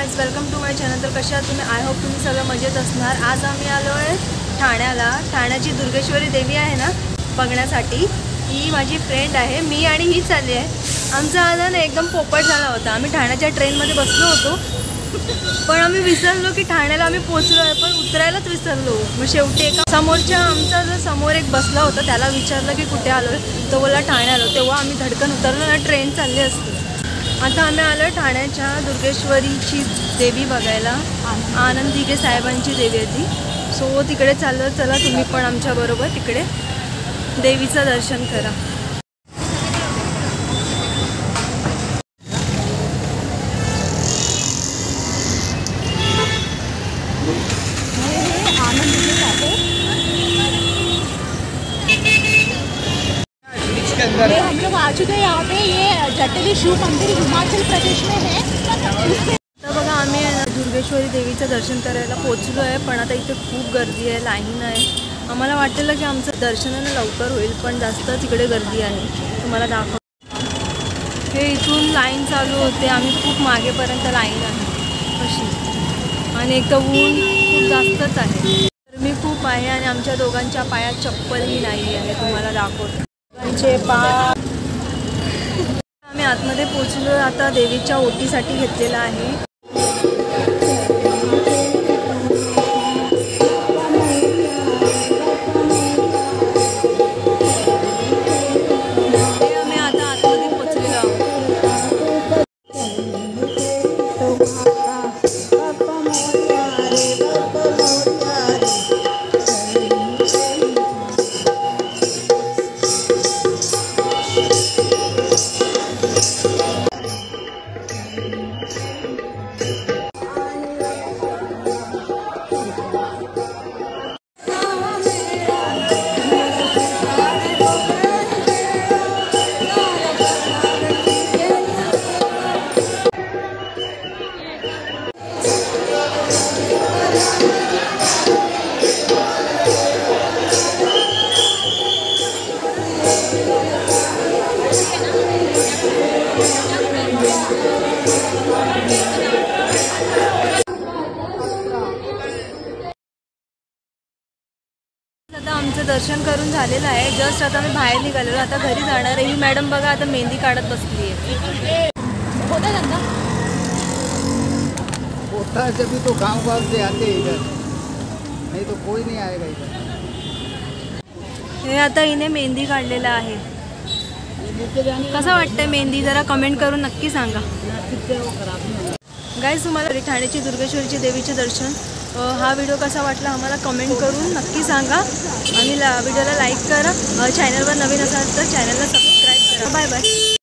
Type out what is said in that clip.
Guys, welcome to my channel. तर कशा आहात तुम्ही? आय होप तुम्ही सगळं मजेत असणार। आज आम्ही आलो आहे ठाण्याला। ठाण्याची दुर्गेश्वरी देवी आहे ना बघण्यासाठी। ही माझी फ्रेंड आहे, मी आणि ही चालली आहे। आमचा आला ना एकदम पोपट झाला होता। आम्ही ठाण्याच्या ट्रेनमध्ये बसलो होतो, पण आम्ही विसरलो की ठाण्याला आम्ही पोहोचलो आहे, पण उतरायलाच विसरलो। मग शेवटी एका समोरच्या आमचा जो समोर एक बसला होता त्याला विचारलं की कुठे आलो, तो बोलला ठाणे आलो। तेव्हा आम्ही धडकन उतरलो ना, ट्रेन चालली असती। आता आम्ही आलो ठाण्याच्या दुर्गेश्वरीची देवी बघायला। आनंद दिघे साहेबांची देवी आहे ती। सो तिकडे चाललो, चला तुम्ही पण आमच्याबरोबर तिकडे देवीचं दर्शन करा। हम लोग आ चुके हैं यहाँ पे। ये जटेली शिव मंदिर हिमाचल प्रदेश में है। तर बघा आम्ही दुर्गेश्वरी देवीचं दर्शन करायला पोहोचलो आहे, पण आता इथे खूप गर्दी आहे, लाईन आहे। आम्हाला वाटलं की आमचं दर्शनानं लवकर होईल, पण जास्त तिकडे गर्दी आहे। तुम्हाला दाखव, हे इथून लाईन चालू होते, आम्ही खूप मागेपर्यंत लाईन आहे अशी। आणि एक तर ऊन खूप जास्तच आहे, गरमी खूप आहे आणि आमच्या दोघांच्या पायात चप्पलही नाही आहे। तुम्हाला दाखवतो आम्ही आतमध्ये पोहोचलो। आता देवीच्या ओटीसाठी घेतलेला आहे। आम्ही आता आतमध्ये पोहोचलेलो आहोत। आता आमचं दर्शन करून झालेलं आहे। जस्ट आता मी बाहेर निघालेलो, आता घरी जाणार आहे। ही मॅडम बघा आता मेहंदी काढत बसली आहे। होता है जब तो गांव से आते इधर, नहीं तो कोई नहीं आएगा इधर। हे आता हिने मेहंदी काढलेला आहे। कसं वाटतंय मेहंदी, जरा कमेंट करून नक्की सांगा। गाईस, तुम्हाला ठाण्याची दुर्गेश्वरीची देवीचे दर्शन हा व्हिडिओ कसा वाटला आम्हाला कमेंट करून नक्की सांगा। आणि व्हिडिओला लाईक करा। चॅनलवर नवीन असाल तर चॅनलला सबस्क्राईब करा। Bye bye.